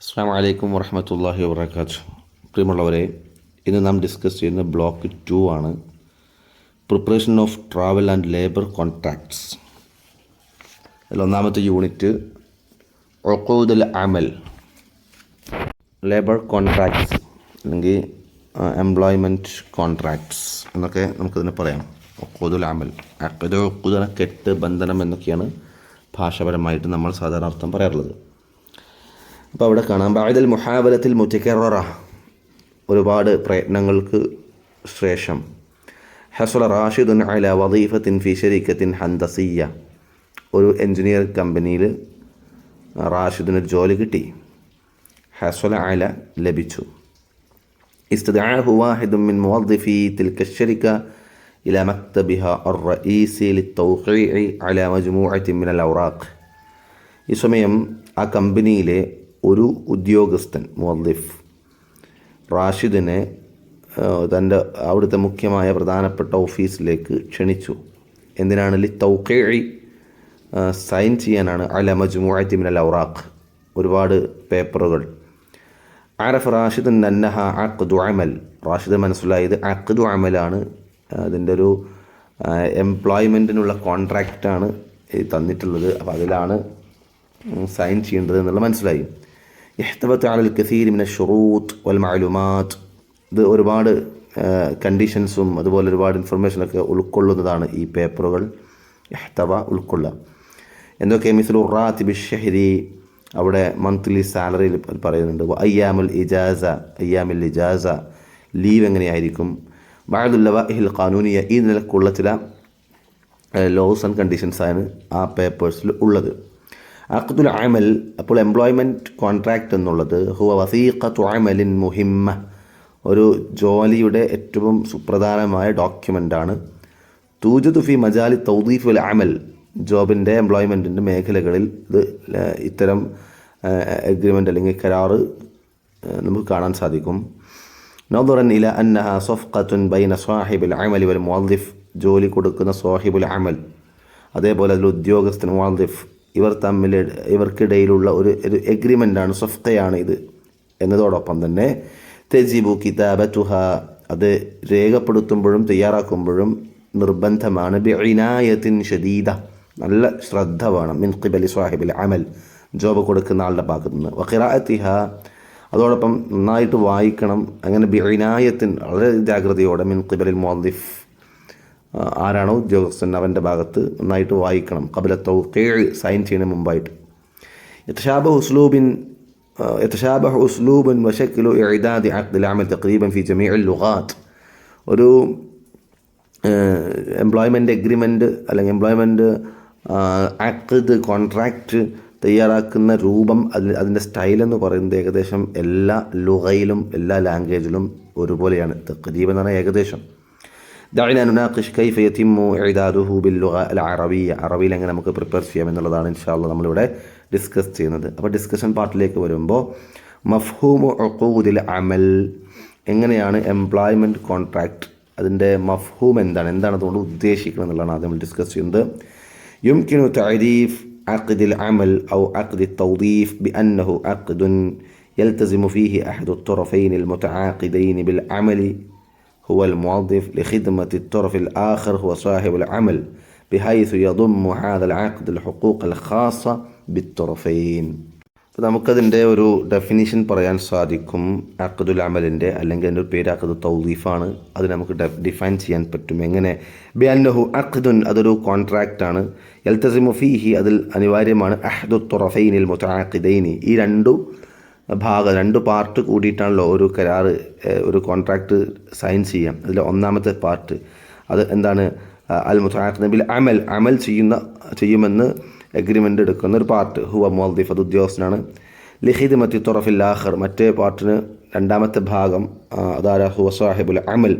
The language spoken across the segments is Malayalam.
അസ്സലാമു അലൈക്കും വറഹ്മത്തുള്ളാഹി വബറകാതുഹു. പ്രിയമുള്ളവരെ, ഇന്ന് നാം ഡിസ്കസ് ചെയ്യുന്ന ബ്ലോക്ക് 2 ആണ്. Preparation of travel and labour contracts. അതിൽ ഒന്നാമത്തെ യൂണിറ്റ് ഉഖൂദുൽ അമൽ, ലേബർ കോൺട്രാക്ട്സ് അല്ലെങ്കിൽ എംപ്ലോയ്മെൻറ്റ് കോൺട്രാക്ട്സ് എന്നൊക്കെ നമുക്കതിനെ പറയാം. ഉഖൂദുൽ അമൽ, അഖ്ദ്, ഉഖൂദ്, കെട്ട്, ബന്ധനം എന്നൊക്കെയാണ് ഭാഷാപരമായിട്ട് നമ്മൾ സാധാരണ അർത്ഥം പറയാറുള്ളത്. അപ്പോൾ അവിടെ കാണാം, ബഅദൽ മുഹാവലത്തിൽ മുതകററ, ഒരുപാട് പ്രയത്നങ്ങൾക്ക് ശേഷം, ഹസല റാഷിദുൻ അല വദീഫത്തിൻ ഫി ശരീക്കത്തിൻ ഹന്തസിയ്യ, ഒരു എൻജിനീയർ കമ്പനിയിൽ റാഷിദിന് ജോലി കിട്ടി. ഹസല അല, ലഭിച്ചു. ഇസ്തദഅഹു വാഹിദുൻ മിൻ മുവദ്ദിഫി തിൽക ശരിക ഇല മക്തബിഹ അർ-റഈസി ലിത്തൗഖീഇ അല മജ്മൂഅത്തിൻ മിനൽ ഔറാഖ്. ഈ സമയം ആ കമ്പനിയിലെ ഒരു ഉദ്യോഗസ്ഥൻ, മുവദ്ദിഫ്, റാഷിദിനെ തൻ്റെ അവിടുത്തെ മുഖ്യമായ പ്രധാനപ്പെട്ട ഓഫീസിലേക്ക് ക്ഷണിച്ചു. എന്തിനാണ്? ലിത്തൗഖീഇ, സൈൻ ചെയ്യാനാണ്. അല മജ്മൂഅത്തി മിനൽ ഔറാഖ്, ഒരുപാട് പേപ്പറുകൾ. അറഫ റാഷിദുൻ അന്നഹ അഖ്ദു അമൽ, റാഷിദ് മനസ്സിലായത് അഖ്ദു അമലാണ്, അതിൻ്റെ ഒരു എംപ്ലോയ്മെൻറ്റിനുള്ള കോൺട്രാക്റ്റാണ് തന്നിട്ടുള്ളത്. അപ്പോൾ അതിലാണ് സൈൻ ചെയ്യേണ്ടത് എന്നുള്ള മനസ്സിലായി. ഇഹ്തവത്ത് അലൽ കസീർ മിന ശുറൂത്ത് വൽ മഅലൂമാത്ത്, ഇത് ഒരുപാട് കണ്ടീഷൻസും അതുപോലെ ഒരുപാട് ഇൻഫർമേഷനൊക്കെ ഉൾക്കൊള്ളുന്നതാണ് ഈ പേപ്പറുകൾ. ഇഹ്തവ, ഉൾക്കൊള്ളുക. എന്തൊക്കെ? മിസ്ലു റാത്തിബി ഷഹരി, അവിടെ മന്ത്ലി സാലറിയിൽ പറയുന്നുണ്ട്. അയ്യാമുൽ ഇജാസ, അയ്യാമുൽ ഇജാസ, ലീവ് എങ്ങനെയായിരിക്കും. ബഅദുൽ ലവാഹിൽ ഖാനൂനിയ, ഈ നിലക്കുള്ള ചില ലോസ് ആൻഡ് കണ്ടീഷൻസാണ് ആ പേപ്പേഴ്സിൽ ഉള്ളത്. അഖ്ദുൽ അമൽ, അപ്പോൾ എംപ്ലോയ്മെൻറ്റ് കോൺട്രാക്റ്റ് എന്നുള്ളത് ഹുവ വസീഖത്തു അമലിൻ മുഹിമ്മ, ഒരു ജോലിയുടെ ഏറ്റവും സുപ്രധാനമായ ഡോക്യുമെൻ്റാണ്. തൂജദു ഫി മജാലി തൗദീഫ് വൽ അമൽ, ജോബിൻ്റെ എംപ്ലോയ്മെൻറ്റിൻ്റെ മേഖലകളിൽ ഇത് ഇത്തരം എഗ്രിമെൻ്റ് അല്ലെങ്കിൽ കരാറ് നമുക്ക് കാണാൻ സാധിക്കും. നദറൻ ഇല അന്നഹ സഫ്ഖത്തുൻ ബൈന സാഹിബുൽ അമൽ വൽ മുവദ്ദിഫ്, ജോലി കൊടുക്കുന്ന സാഹിബുൽ അമൽ, അതേപോലെ അതിൽ ഉദ്യോഗസ്ഥൻ മുവദ്ദിഫ്, ഇവർക്കിടയിലുള്ള ഒരു എഗ്രിമെൻ്റാണ്, സഫ്ഖയാണ് ഇത് എന്നതോടൊപ്പം തന്നെ തജിബു കിതാബത്തുഹ, അത് രേഖപ്പെടുത്തുമ്പോഴും തയ്യാറാക്കുമ്പോഴും നിർബന്ധമാണ്. ബിഇനായത്തിൻ ഷദീദ, നല്ല ശ്രദ്ധ വേണം. മിൻ ഖിബലി സാഹിബിൽ അമൽ, ജോബ് കൊടുക്കുന്ന ആളുടെ ഭാഗത്തു നിന്ന്. വഖിറാഅത്തിഹ, അതോടൊപ്പം നന്നായിട്ട് വായിക്കണം. അങ്ങനെ ബിഇനായത്തിൻ, വളരെ ജാഗ്രതയോടെ. മിൻ ഖിബലിൽ മുവദ്ദിഫ്, ആരാണോ ഉദ്യോഗസ്ഥൻ അവൻ്റെ ഭാഗത്ത് നന്നായിട്ട് വായിക്കണം. ഖബല തൗഖീഇ, സൈൻ ചെയ്യുന്നതിന് മുമ്പായിട്ട്. യതശാബഹു ഉസ്ലൂബുൻ വശക്ലു ഇഅദാദി അഖ്ദിൽ അമൽ തഖരീബൻ ഫി ജമീഇൽ ലുഗാത്ത്, ഒരു എംപ്ലോയ്മെൻറ്റ് എഗ്രിമെൻറ്റ് അല്ലെങ്കിൽ എംപ്ലോയ്മെൻറ്റ് അഖ്ദ്, കോൺട്രാക്റ്റ് തയ്യാറാക്കുന്ന രൂപം, അതിൻ്റെ സ്റ്റൈലെന്ന് പറയുന്നത് ഏകദേശം എല്ലാ ലുഗയിലും എല്ലാ ലാംഗ്വേജിലും ഒരുപോലെയാണ്. തഖരീബൻ എന്ന് പറഞ്ഞാൽ ഏകദേശം. ദഅനാ നുനാഖിഷ് കൈഫ യതിമ്മു ഇഅദാദുഹു ബിൽ ലുഗ അൽ അറബിയ്യ, അറബിയിൽ എങ്ങനെ നമുക്ക് പ്രിപ്പയർ ചെയ്യാം എന്നുള്ളതാണ് ഇൻഷാ അല്ലാഹ് നമ്മളിവിടെ ഡിസ്കസ് ചെയ്യുന്നത്. അപ്പോൾ ഡിസ്കഷൻ പാർട്ടിലേക്ക് വരുമ്പോൾ, മഫ്ഹൂമു ഉഖൂദിൽ അമൽ, എങ്ങനെയാണ് എംപ്ലോയ്മെൻറ്റ് കോൺട്രാക്റ്റ്, അതിൻ്റെ മഫ്ഹൂം എന്താണ് അതുകൊണ്ട് ഉദ്ദേശിക്കുന്നത് എന്നുള്ളതാണ് ആദ്യം നമ്മൾ ഡിസ്കസ് ചെയ്യുന്നത്. യുംകിനു തഅരീഫ് അഖ്ദിൽ അമൽ ഔ അഖ്ദി തൗദീഫ് ബിഅന്നഹു അഖ്ദുൻ യൽതസിമു ഫീഹി അഹദു الطرفين المتعاقدين بالعمل هو الموظف لخدمة الطرف الآخر هو صاحب العمل بحيث يضم هذا العقد الحقوق الخاصة بالطرفين. അപ്പോൾ നമുക്കതിൻ്റെ ഒരു ഡെഫിനിഷൻ പറയാൻ സാധിക്കും. അഖ്ദുൽ അമലിൻ്റെ, അല്ലെങ്കിൽ അതിൻ്റെ ഒരു പേര് അഖ്ദു തൗദീഫാണ്. അത് നമുക്ക് ഡിഫൈൻ ചെയ്യാൻ പറ്റും. എങ്ങനെ? ബിഅന്നഹു അഖ്ദുൻ, അതൊരു കോൺട്രാക്റ്റാണ്. യൽതസിമു ഫീഹി, അതിൽ അനിവാര്യമാണ്. അഹദു ത്വറഫൈനിൽ മുതആഖിദൈനി, ഈ രണ്ട് പാർട്ട് കൂടിയിട്ടാണല്ലോ ഒരു കരാറ്, ഒരു കോൺട്രാക്റ്റ് സൈൻ ചെയ്യാം. അതിൽ ഒന്നാമത്തെ പാർട്ട് അത് എന്താണ്? അൽ മുതആഖിദ ബിൽ അമൽ, അമൽ ചെയ്യുമെന്ന് എഗ്രിമെൻ്റ് എടുക്കുന്ന ഒരു പാർട്ട്. ഹുവ മുവദ്ദിഫ്, അത് ഉദ്യോഗസ്ഥനാണ്. ലിഖിദ്മത്തി ത്വറഫിൽ ആഖർ, മറ്റേ പാർട്ടിന് രണ്ടാമത്തെ ഭാഗം അതാരാ? ഹുവ സാഹിബുൽ അമൽ,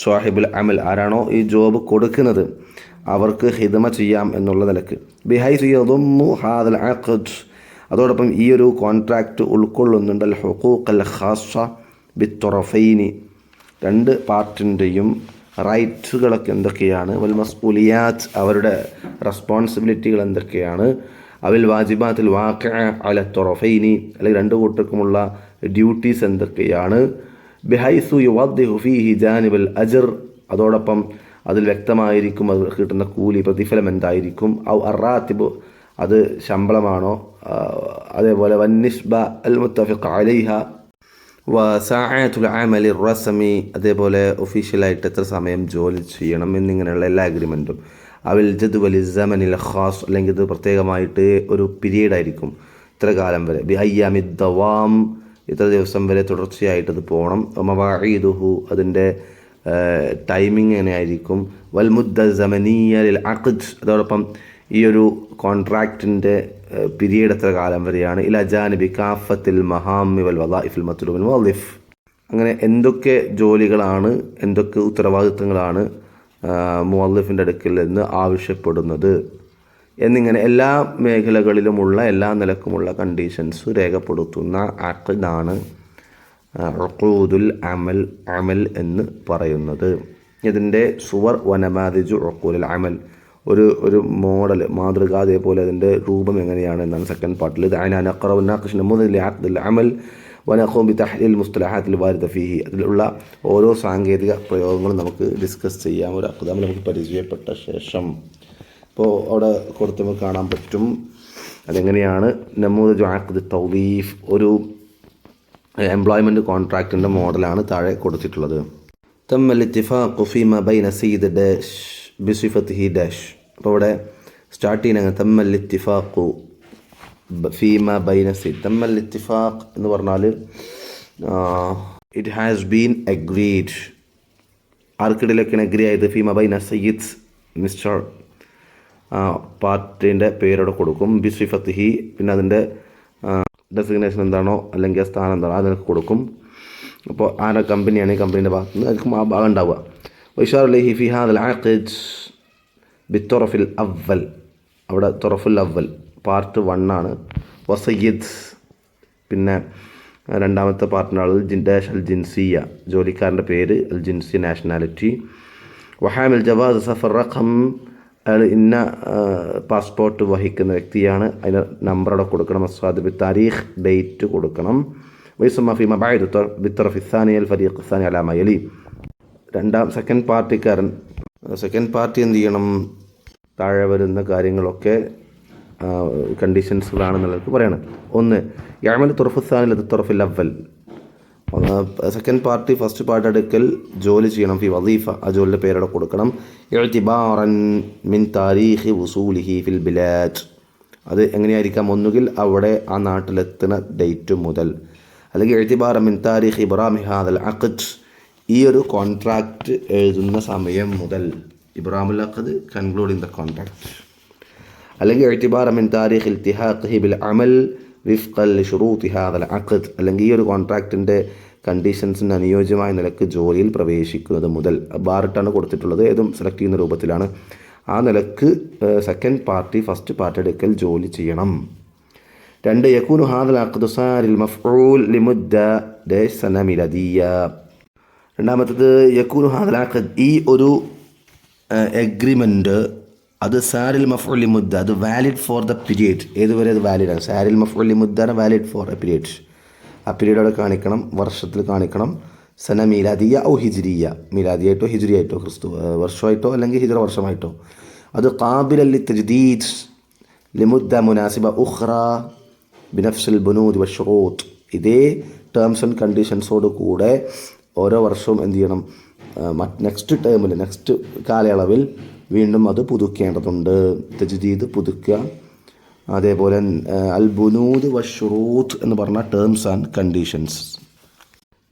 സാഹിബുൽ അമൽ, ആരാണോ ഈ ജോബ് കൊടുക്കുന്നത് അവർക്ക് ഖിദ്മ ചെയ്യാം എന്നുള്ള നിലക്ക്. ബിഹൈസു യദുമ്മു ഹാദൽ അഖ്ദ്, അതോടൊപ്പം ഈ ഒരു കോൺട്രാക്റ്റ് ഉൾക്കൊള്ളുന്നുണ്ട് അൽ ഹുഖൂഖ് അൽ ഖാസ്സ ബിത്തൊറഫൈനി, രണ്ട് പാർട്ടിൻ്റെയും റൈറ്റ്സുകളൊക്കെ എന്തൊക്കെയാണ്. വൽ മസ്ഊലിയാത്ത്, അവരുടെ റെസ്പോൺസിബിലിറ്റികൾ എന്തൊക്കെയാണ്. അവിൽ വാജിബാത്തിൽ വാഖിഅ അല തൊറഫൈനി, അല്ലെങ്കിൽ രണ്ട് കൂട്ടർക്കുമുള്ള ഡ്യൂട്ടീസ് എന്തൊക്കെയാണ്. ബിഹൈസു യുവദ്ദിഹു ഫീഹി ജാനിബൽ അജ്ർ, അതോടൊപ്പം അതിൽ വ്യക്തമായിരിക്കും അത് കിട്ടുന്ന കൂലി പ്രതിഫലം എന്തായിരിക്കും. ഔ അറാത്തിബ്, അത് ശമ്പളമാണോ. അതേപോലെ വന്നിസ്ബ അൽ മുത്തഫിഖ് അലൈഹ വസാഅത്തുൽ അമലി റസമി, അതേപോലെ ഒഫീഷ്യലായിട്ട് എത്ര സമയം ജോലി ചെയ്യണം എന്നിങ്ങനെയുള്ള എല്ലാ അഗ്രിമെൻറ്റും. അവിൽ ജദ്വലി സമനിൽ ഖാസ്, അല്ലെങ്കിൽ ഇത് പ്രത്യേകമായിട്ട് ഒരു പീരീഡ് ആയിരിക്കും, ഇത്ര കാലം വരെ. ബി അയ്യാമി ദവാം, ഇത്ര ദിവസം വരെ തുടർച്ചയായിട്ട് അത് പോകണം. മവാഇദുഹു, അതിൻ്റെ ടൈമിങ് എങ്ങനെയായിരിക്കും. വൽ മുദ്ദ സമനിയ ലിൽ അഖ്ദ്, അതോടൊപ്പം ഈ ഒരു കോൺട്രാക്റ്റിൻ്റെ പീരീഡ് എത്ര കാലം വരെയാണ്. ഇല ജാനിബി കാഫത്തിൽ മഹാമി വൽ വദാഇഫിൽ മത്ലൂബിൽ മുവദ്ദിഫ്, അങ്ങനെ എന്തൊക്കെ ജോലികളാണ്, എന്തൊക്കെ ഉത്തരവാദിത്തങ്ങളാണ് മുവദ്ദിഫിൻ്റെ അടുക്കൽ നിന്ന് ആവശ്യപ്പെടുന്നത് എന്നിങ്ങനെ എല്ലാ മേഖലകളിലുമുള്ള എല്ലാ നിലക്കുമുള്ള കണ്ടീഷൻസ് രേഖപ്പെടുത്തുന്ന അഖ്ദാണ് ഉഖൂദുൽ അമൽ എന്ന് പറയുന്നത്. ഇതിൻ്റെ സുവർ വനമാദിജു ഉഖൂദുൽ അമൽ, ഒരു മോഡൽ മാതൃക, അതേപോലെ അതിൻ്റെ രൂപം എങ്ങനെയാണ് എന്നാണ് സെക്കൻഡ് പാർട്ടിൽ. അമൽ വനഖൂം ബി തഹ്ലീൽ മുസ്തലഹാത്തിൽ വാരിദ ഫീഹി, അതിലുള്ള ഓരോ സാങ്കേതിക പ്രയോഗങ്ങളും നമുക്ക് ഡിസ്കസ് ചെയ്യാം ഒരു അഖ്ദാമിൽ നമുക്ക് പരിചയപ്പെട്ട ശേഷം. ഇപ്പോൾ അവിടെ കൊടുത്ത് നമുക്ക് കാണാൻ പറ്റും അതെങ്ങനെയാണ്. നമൂദജു അഖ്ദ് തൗദീഫ്, ഒരു എംപ്ലോയ്മെൻറ്റ് കോൺട്രാക്റ്റിൻ്റെ മോഡലാണ് താഴെ കൊടുത്തിട്ടുള്ളത്. തമ്മൽ ഇത്തിഫാഖു ഫീമ ബൈന സയ്യിദ് ഡാഷ് ബിസിഫത്തിഹി ഡാഷ്. അപ്പോൾ ഇവിടെ സ്റ്റാർട്ട് ചെയ്യുന്ന തമ്മൽ ഇത്തിഫാഖു ഫീമ ബൈന സയ്യിദ്. തമ്മൽ ഇത്തിഫാഖ് എന്ന് പറഞ്ഞാൽ ഇറ്റ് ഹാസ് ബീൻ അഗ്രീഡ്, ആർക്കിടയിലൊക്കെയാണ് അഗ്രി ആയത്. ഫീമ ബൈന സയ്യിദ് മിസ്റ്റർ, പാർട്ടിൻ്റെ പേരോടെ കൊടുക്കും. ബിസിഫത്തിഹി, പിന്നെ അതിൻ്റെ ഡെസിഗ്നേഷൻ എന്താണോ അല്ലെങ്കിൽ സ്ഥാനം എന്താണോ അതിനൊക്കെ കൊടുക്കും. അപ്പോൾ ആരുടെ കമ്പനിയാണ്, ഈ കമ്പനീൻ്റെ ഭാഗത്ത് നിന്ന് അതിന് ആ ഭാഗം ഉണ്ടാവുക. വൈഷാർ ലഹി ഫി ഹാദൽ ആഖിദ് ബിത്തൊറഫിൽ അവൽ, അവിടെ തൊറഫുൽ അവൽ പാർട്ട് 1 ആണ്. വസയ്യിദ്, പിന്നെ രണ്ടാമത്തെ പാർട്ടിൻ്റെ ആൾ ഡാഷ് അൽ ജിൻസിയ, ജോലിക്കാരൻ്റെ പേര്, അൽ ജിൻസി നാഷണാലിറ്റി. വഹാമിൽ ജവാസ് സഫർ റഖം, അയാൾ ഇന്ന പാസ്പോർട്ട് വഹിക്കുന്ന വ്യക്തിയാണ്, അതിന് നമ്പർ അവിടെ കൊടുക്കണം. അസ്വാദ് ബി താരീഖ്, ഡേറ്റ് കൊടുക്കണം. വൈസുമ ഫി മബായിദ് ബിത്തറഫ് ഇസാനി അൽ ഫരീഖ് ഇസാനി അലാ മയലി, സെക്കൻഡ് പാർട്ടിക്കാരൻ, സെക്കൻഡ് പാർട്ടി എന്ത് ചെയ്യണം, താഴെ വരുന്ന കാര്യങ്ങളൊക്കെ കണ്ടീഷൻസുകളാണെന്നുള്ളത് പറയണം. 1 യഅമൽ തുറഫ് ഇസാനി അത് തുറഫിൽ അവൽ, സെക്കൻഡ് പാർട്ടി ഫസ്റ്റ് പാർട്ടി അടുക്കൽ ജോലി ചെയ്യണം. ഫി വദീഫ, ആ ജോലിയുടെ പേരവിടെ കൊടുക്കണം. ഇഅ്തിബാറൻ മിൻ താരീഖി വുസൂലിഹി ഫിൽ ബിലാദ്, അത് എങ്ങനെയായിരിക്കാം, ഒന്നുകിൽ അവിടെ ആ നാട്ടിലെത്തുന്ന ഡേറ്റ് മുതൽ, അല്ലെങ്കിൽ ഇഅ്തിബാറൻ മിൻ താരീഖി ഇബ്റാമി ഹാദൽ അഖ്ദ്, ഈ ഒരു കോൺട്രാക്റ്റ് എഴുതുന്ന സമയം മുതൽ, ഇബ്റാമുൽ അഖ്ദ് കൺക്ലൂഡിങ് ദ കോൺട്രാക്റ്റ്. അല്ലെങ്കിൽ ഇഅ്തിബാറൻ മിൻ താരീഖി ഇൽതിഹാഖിഹി ബിൽ അമൽ വിഫ്ഖൽ ലിശുറൂത്തി ഹാദൽ അഖ്ദ്, അല്ലെങ്കിൽ ഈ ഒരു കോൺട്രാക്റ്റിൻ്റെ കണ്ടീഷൻസിന് അനുയോജ്യമായ നിലക്ക് ജോലിയിൽ പ്രവേശിക്കുന്നത് മുതൽ. ബാറിട്ടാണ് കൊടുത്തിട്ടുള്ളത്, ഏതും സെലക്ട് ചെയ്യുന്ന രൂപത്തിലാണ്. ആ നിലക്ക് സെക്കൻഡ് പാർട്ടി ഫസ്റ്റ് പാർട്ടി അടുക്കൽ ജോലി ചെയ്യണം. 2 യകൂനു ഹാദൽ അഖ്ദു സാരിൽ മഫ്ഊൽ ലിമുദ്ദ ഡാഷ് സന മിലാദിയ. രണ്ടാമത്തേത് യകൂനു ഹാദൽ അഖ്ദ്, ഈ ഒരു എഗ്രിമെൻറ്റ് അത് സാരിൽ മഫ്ഊൽ ലിമുദ്ദ, അത് വാലിഡ് ഫോർ ദ പീരിയഡ്, ഏതുവരെ അത് വാലിഡാണ്. സാരിൽ മഫ്ഊൽ ലിമുദ്ദാണ് വാലിഡ് ഫോർ എ പീരിയഡ്, ആ പീരീഡ് അവിടെ കാണിക്കണം, വർഷത്തിൽ കാണിക്കണം. സന മീലാദിയ ഔ ഹിജ്രിയ, മീലാദിയായിട്ടോ ഹിജ്രിയായിട്ടോ, ക്രിസ്തു വർഷമായിട്ടോ അല്ലെങ്കിൽ ഹിജ്റ വർഷമായിട്ടോ. അത് ഖാബില ലി തജ്ദീദ് ലിമുദ്ദ മുനാസിബ ഉഖ്റ ബിനഫ്സിൽ ബുനൂദ് വശുറൂത്ത്, ഇതേ ടേംസ് ആൻഡ് കണ്ടീഷൻസോട് കൂടെ ഓരോ വർഷവും എന്ത് ചെയ്യണം, നെക്സ്റ്റ് ടേമിൽ, നെക്സ്റ്റ് കാലയളവിൽ വീണ്ടും അത് പുതുക്കേണ്ടതുണ്ട്. തജ്ദീദ് പുതുക്കുക. അതേപോലെ അൽ ബുനൂദ് വശുറൂത്ത് എന്ന് പറഞ്ഞ ടേംസ് ആൻഡ് കണ്ടീഷൻസ്.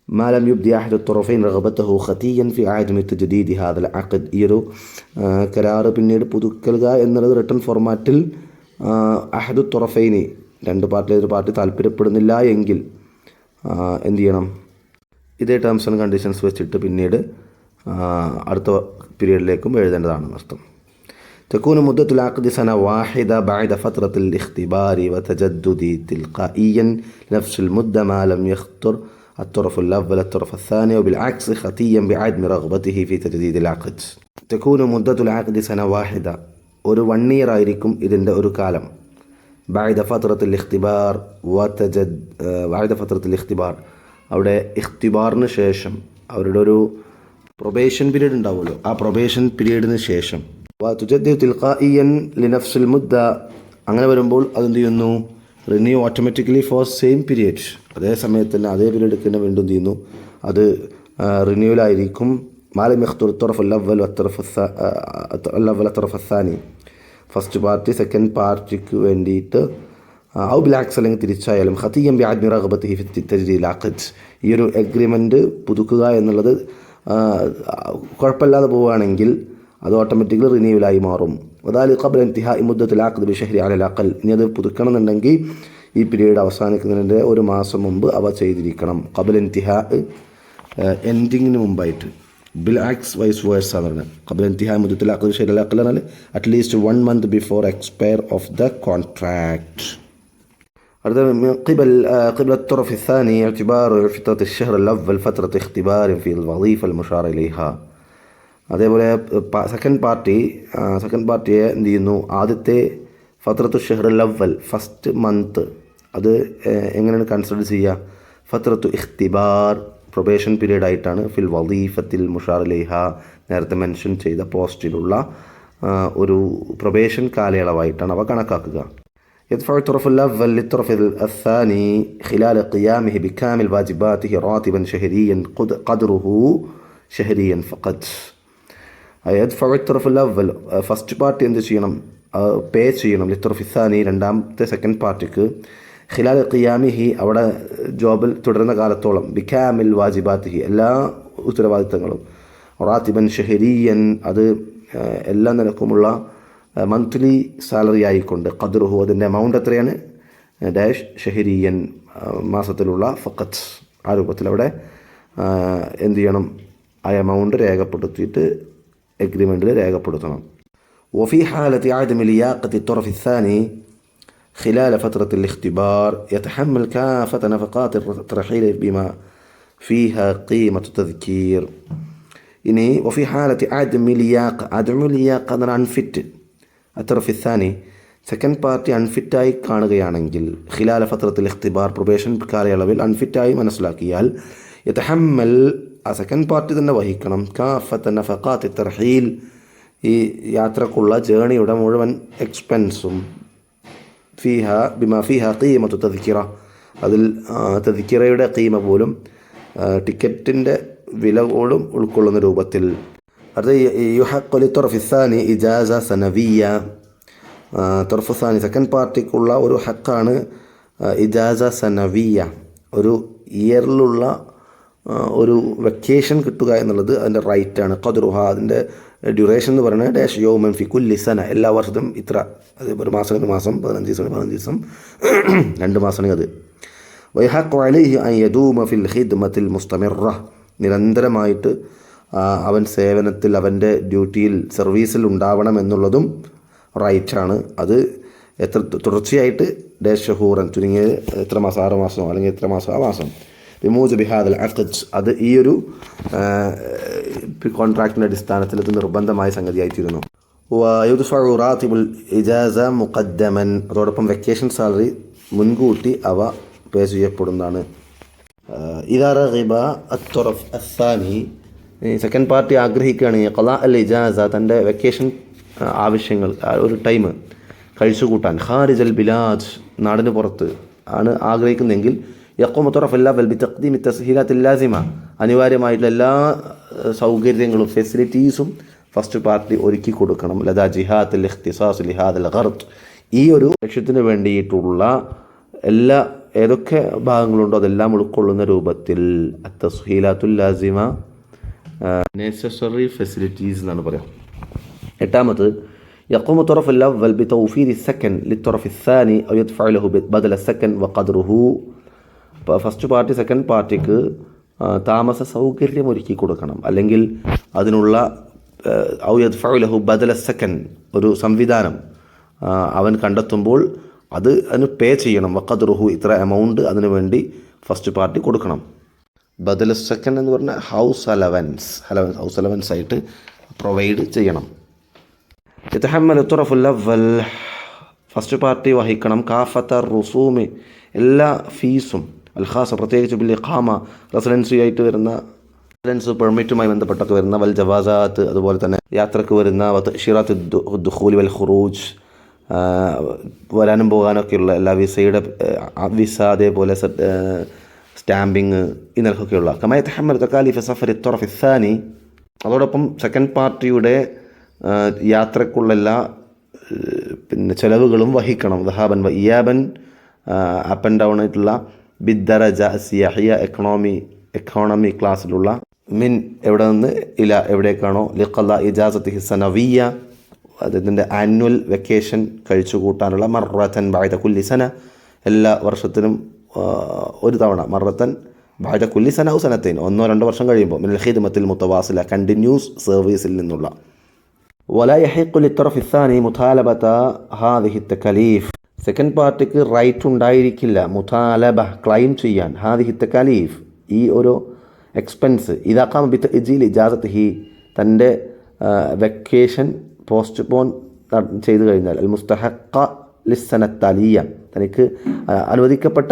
മാലം യുബ്ദി അഹദു തുറഫൈൻ റഗബതഹു ഖതിയൻ ഫി ആദമി തജ്ദീദി ഹാദൽ അഖ്ദ്, ഈ ഒരു കരാറ് പിന്നീട് പുതുക്കലുക എന്നുള്ളത് റിട്ടൺ ഫോർമാറ്റിൽ അഹദു തുറഫൈനി, രണ്ട് പാർട്ടിയിൽ ഒരു പാർട്ടി താല്പര്യപ്പെടുന്നില്ല എങ്കിൽ എന്ത് ചെയ്യണം, ഇതേ ടേംസ് ആൻഡ് കണ്ടീഷൻസ് വെച്ചിട്ട് പിന്നീട് അടുത്ത പീരീഡിലേക്കും എഴുതേണ്ടതാണ് അർത്ഥം. تكون مدة العقد سنة واحدة بعد فترة الاختبار وتجدد تلقائيا لنفس المدة ما لم يخطر الطرف الأول الطرف الثاني، وبالعكس خطيا بعدم رغبته في تجديد العقد. تكون مدة العقد سنة واحدة، ഒരു 1 year ആയിരിക്കും ഇതിൻ്റെ ഒരു കാലം. بعد فترة الاختبار بعد فترة الاختبار അവിടെ ഇഖ്തിബാറിന് ശേഷം അവരുടെ ഒരു പ്രൊബേഷൻ പീരീഡ് ഉണ്ടാവുമല്ലോ, ആ പ്രൊബേഷൻ പീരീഡിന് ശേഷം തുജദ്ദിദു തിൽഖാഇയൻ ലിനഫ്സിൽ മുദ്ദ, അങ്ങനെ വരുമ്പോൾ അതെന്ത് ചെയ്യുന്നു, renew automatically for same period, അതേ സമയത്ത് തന്നെ അതേ പീരീഡ് തന്നെ വീണ്ടും എന്ത് ചെയ്യുന്നു, അത് റിന്യൂവലായിരിക്കും. മാലം യഖ്തുർ അത്റഫ് അൽ-അവ്വൽ വത്തറഫ് അസ്സാനി, ഫസ്റ്റ് പാർട്ടി സെക്കൻഡ് പാർട്ടിക്ക് വേണ്ടിയിട്ട് ഔ ബിലാക്സ് അല്ലെങ്കിൽ തിരിച്ചായാലും ഖതിയം ബിഅദ്മി റഗ്ബത്തിഹി ഫി തജ്ദീദിൽ അഖദ്, ഈ ഒരു എഗ്രിമെൻറ്റ് പുതുക്കുക എന്നുള്ളത് കുഴപ്പമില്ലാതെ പോവുകയാണെങ്കിൽ അത് ഓട്ടോമാറ്റിക്കലി റിന്യൂവലായി മാറും. വദാലിക ഖബ്ല ഇന്തിഹാഇ മുദ്ദത്തിൽ അഖദ് ബിശഹ്രി അലൽ അഖൽ, ഇനി അത് പുതുക്കണമെന്നുണ്ടെങ്കിൽ ഈ പീരീഡ് അവസാനിക്കുന്നതിൻ്റെ ഒരു മാസം മുമ്പ് അവ ചെയ്തിരിക്കണം. ഖബ്ല ഇന്തിഹാ എൻഡിങ്ങിന് മുമ്പായിട്ട്, ബിൽ ആക്സ് വൈസ് വേഴ്സ എന്ന് പറഞ്ഞാൽ ഖബ്ല ഇന്തിഹാ മുദ്ദത്തിൽ അഖദ് ബിശഹ്രി അലൽ അഖൽ എന്നാൽ at least 1 month before expire of the contract. അടുത്ത قبل الطرف الثاني اعتبار فترة الشهر الأول فترة اختبار في الوظيفة المشار إليها. അതേപോലെ സെക്കൻഡ് പാർട്ടിയെ എന്ത് ചെയ്യുന്നു, ആദ്യത്തെ ഫത്രത്തു ഷഹ്റുൽ അവ്വൽ ഫസ്റ്റ് മന്ത് അത് എങ്ങനെയാണ് കൺസിഡർ ചെയ്യുക, ഫത്രത്തു ഇഖ്തിബാർ പ്രൊബേഷൻ പീരീഡ് ആയിട്ടാണ്, ഫിൽ വദീഫത്തിൽ മുഷാർ ഇലൈഹ നേരത്തെ മെൻഷൻ ചെയ്ത പോസ്റ്റിലുള്ള ഒരു പ്രൊബേഷൻ കാലയളവായിട്ടാണ് അവ കണക്കാക്കുക. يدفع الطرف الأول للطرف الثاني خلال قيامه بكامل واجباته راتبا شهريا قدره شهريا فقط. يدفع الطرف الأول ഫസ്റ്റ് പാർട്ടി എന്ത് ചെയ്യണം, പേ ചെയ്യണം, ലിത്തറഫ് الثاني രണ്ടാമത്തെ സെക്കൻഡ് പാർട്ടിക്ക് ഖിലാൽ ഖിയാമിഹി അവിടെ ജോബിൽ തുടരുന്ന കാലത്തോളം ബിക്കാമിൽ വാജിബാത്തിഹി എല്ലാ ഉത്തരവാദിത്തങ്ങളും റാത്തിബൻ ഷഹരിയൻ അത് എല്ലാ നിലക്കുമുള്ള മന്ത്ലി സാലറി ആയിക്കൊണ്ട് ഖദ്റുഹു അതിൻ്റെ എമൗണ്ട് എത്രയാണ്, ഡാഷ് ഷഹരിയൻ മാസത്തിലുള്ള ഫഖത്ത്, ആ രൂപത്തിൽ അവിടെ എന്ത് ചെയ്യണം, ആ എമൗണ്ട് രേഖപ്പെടുത്തിയിട്ട് എഗ്രിമെൻറ്റിൽ രേഖപ്പെടുത്തണം. وفي حالة عدم لياقة الطرف الثاني خلال فترة الاختبار يتحمل كافة نفقات الترحيل بما فيها قيمة التذكير. ഇനി وفي حالة عدم لياقة എന്നാൽ അൺഫിറ്റ്, അത്റഫ് الثاني സെക്കൻഡ് പാർട്ടി അൺഫിറ്റായി കാണുകയാണെങ്കിൽ ഖിലാല ഫത്രത്തിൽ ഇഖ്തിബാർ പ്രൊബേഷൻ കാലയളവിൽ അൺഫിറ്റായി മനസ്സിലാക്കിയാൽ യതഹമ്മൽ ആ സെക്കൻഡ് പാർട്ടി തന്നെ വഹിക്കണം കാഫത്ത നഫഖാത്തി തർഹീൽ ഈ യാത്രക്കുള്ള ജേണിയുടെ മുഴുവൻ എക്സ്പെൻസും ബിമാ ഫീഹ ഖീമത്തു തദ്കിറ അതിൽ തദ്കിറയുടെ ഖീമ പോലും ടിക്കറ്റിൻ്റെ വില പോലും ഉൾക്കൊള്ളുന്ന രൂപത്തിൽ. അടുത്ത യുഹഖ് ലിത്തർഫി الثاني ഇജാസ സനവിയ, തർഫ് സാനി സെക്കൻഡ് പാർട്ടിക്കുള്ള ഒരു ഹക്കാണ് ഇജാസ സനവിയ, ഒരു ഇയറിലുള്ള ഒരു വെക്കേഷൻ കിട്ടുക എന്നുള്ളത് അതിൻ്റെ റൈറ്റാണ്. ഖദ്റുഹ അതിൻ്റെ ഡ്യൂറേഷൻ എന്ന് പറയുന്നത് ഡാഷ് യൗമൻ ഫി കുല്ലി സന എല്ലാ വർഷത്തും ഇത്ര, അത് ഒരു മാസം 15 ദിവസം 2 മാസമാണ് അത്. വയഹഖു അലൈഹി അൻ യദൂമ ഫിൽ ഖിദ്മത്തിൽ മുസ്തമിറ നിരന്തരമായിട്ട് അവൻ സേവനത്തിൽ അവൻ്റെ ഡ്യൂട്ടിയിൽ സർവീസിൽ ഉണ്ടാവണം എന്നുള്ളതും റൈറ്റാണ്. അത് എത്ര തുടർച്ചയായിട്ട് ഡാഷ് ഷഹൂറൻ ചുരുങ്ങിയത് എത്ര മാസം 6 മാസമോ അല്ലെങ്കിൽ എത്ര മാസം ആ മാസം ബിമൂജബി ഹാദൽ അഖദ് അത് ഈ ഒരു കോൺട്രാക്റ്റിൻ്റെ അടിസ്ഥാനത്തിൽ ഇത് നിർബന്ധമായ സംഗതിയായിത്തീരുന്നു. വയുദ്ഫഉ റാത്തിബുൽ ഇജാസ മുഖദ്ദമൻ അതോടൊപ്പം വെക്കേഷൻ സാലറി മുൻകൂട്ടി അവ പേ ചെയ്യപ്പെടുന്നതാണ്. ഇദാ റഗിബ അത്റഫ് അസ്സാനി സെക്കൻഡ് പാർട്ടി ആഗ്രഹിക്കുകയാണെങ്കിൽ ഖളാ അൽ ഇജാസ തൻ്റെ വെക്കേഷൻ ആവശ്യങ്ങൾ ഒരു ടൈം കഴിച്ചുകൂട്ടാൻ ഖാരിജ് അൽ ബിലാദ് നാടിന് പുറത്ത് ആണ് ആഗ്രഹിക്കുന്നതെങ്കിൽ യഖൂമു തറഫ് അൽ-അവ്വൽ ബിതഖ്ദീമി തസ്ഹീലാത്തി ലാസിമ അനിവാര്യമായിട്ടുള്ള എല്ലാ സൗകര്യങ്ങളും ഫെസിലിറ്റീസും ഫസ്റ്റ് പാർട്ടി ഒരുക്കി കൊടുക്കണം. ലദാ ജിഹാത്തുൽ ഇഖ്തിസാസ് ലിഹാദൽ ഗർദ് ഈ ഒരു ലക്ഷ്യത്തിന് വേണ്ടിയിട്ടുള്ള എല്ലാ ഏതൊക്കെ ഭാഗങ്ങളുണ്ടോ അതെല്ലാം ഉൾക്കൊള്ളുന്ന രൂപത്തിൽ തസ്ഹീലാത്തുൽ ലാസിമ നെസസറി ഫെസിലിറ്റീസ് എന്നാണ് പറയാം. എട്ടാമത് يقوم الطرف الأول بتوفير السكن للطرف الثاني أو يدفع له بدل السكن وقدره. ഫസ്റ്റ് പാർട്ടി സെക്കൻഡ് പാർട്ടിക്ക് താമസ സൗകര്യം ഒരുക്കി കൊടുക്കണം, അല്ലെങ്കിൽ അതിനുള്ള ഔ യദ്ഫഉ ലഹു ബദല സെക്കൻ ഒരു സംവിധാനം അവൻ കണ്ടെത്തുമ്പോൾ അതിന് പേ ചെയ്യണം. വഖദ്റുഹു ഇത്ര എമൗണ്ട് അതിനു വേണ്ടി ഫസ്റ്റ് പാർട്ടി കൊടുക്കണം. ബദല സെക്കൻ എന്ന് പറഞ്ഞാൽ ഹൗസ് അലവൻസ് ആയിട്ട് പ്രൊവൈഡ് ചെയ്യണം. يتحمل الطرف الأول ഫസ്റ്റ് പാർട്ടി വഹിക്കണം കാഫത്ത റുസൂമി എല്ലാ ഫീസും അൽഖാസ പ്രത്യേകിച്ച് ബിൽ ഇഖാമ റെസിഡൻസി ആയിട്ട് വരുന്ന റെസിഡൻസ് പെർമിറ്റുമായി ബന്ധപ്പെട്ടൊക്കെ വരുന്ന വൽ ജവാസാത്ത് അതുപോലെ തന്നെ യാത്രക്ക് വരുന്ന ഷിറാത്ത് ദുഖൂലി വൽ ഖുറൂജ് വരാനും പോകാനൊക്കെയുള്ള എല്ലാ വിസ അതേപോലെ സ്റ്റാമ്പിങ് ഈ നിലക്കൊക്കെയുള്ള കമായ തഹമ്മൽ തക്കാലിഫ് സഫർ തൊറഫ് ഇസാനി അതോടൊപ്പം സെക്കൻഡ് പാർട്ടിയുടെ യാത്രക്കുള്ള എല്ലാ ചിലവുകളും വഹിക്കണം ദഹാബൻ വ ഇയാബൻ അപ്പ് ആൻഡ് ഡൗൺ ആയിട്ടുള്ള ബിദ്ദറജ സിയാഹിയ എക്കോണമി ക്ലാസ്സിലുള്ള മിൻ എവിടെ നിന്ന് ഇല എവിടേക്കാണോ ലിഖല ഇജാസത്ത് ഹിസനവിയ അതിൻ്റെ ആനുവൽ വെക്കേഷൻ കഴിച്ചു കൂട്ടാനുള്ള മറത്തൻ ബഅദ കുല്ലി സന എല്ലാ വർഷത്തിനും ഒരു തവണ മറത്തൻ ബഅദ കുല്ലി സന ഔ സനത്തൈൻ 1-2 വർഷം കഴിയുമ്പോൾ മിനൽ ഖിദ്മത്തിൽ മുത്തവാസില കണ്ടിന്യൂസ് സർവീസിൽ നിന്നുള്ള വല യഹിഖു ലിത്തറഫ് ഇസ്സാനി മുതാലബത ഹാദിഹി തകലീഫ് സെക്കൻഡ് പാർട്ടിക്ക് റൈറ്റ് ഉണ്ടായിരിക്കില്ല മുതാലബ ക്ലൈം ചെയ്യാൻ ഹാദിഹി തകലീഫ് ഈ ഒരു എക്സ്പെൻസ് ഇതാക്കാം ബിത്ത് ഇജീൽ ഇജാസത്ത് ഹി തൻ്റെ വെക്കേഷൻ പോസ്റ്റ്പോൺ ചെയ്തു കഴിഞ്ഞാൽ അൽ മുസ്തഹഖ ലിസ്സനത്തലിയ തനിക്ക് അനുവദിക്കപ്പെട്ട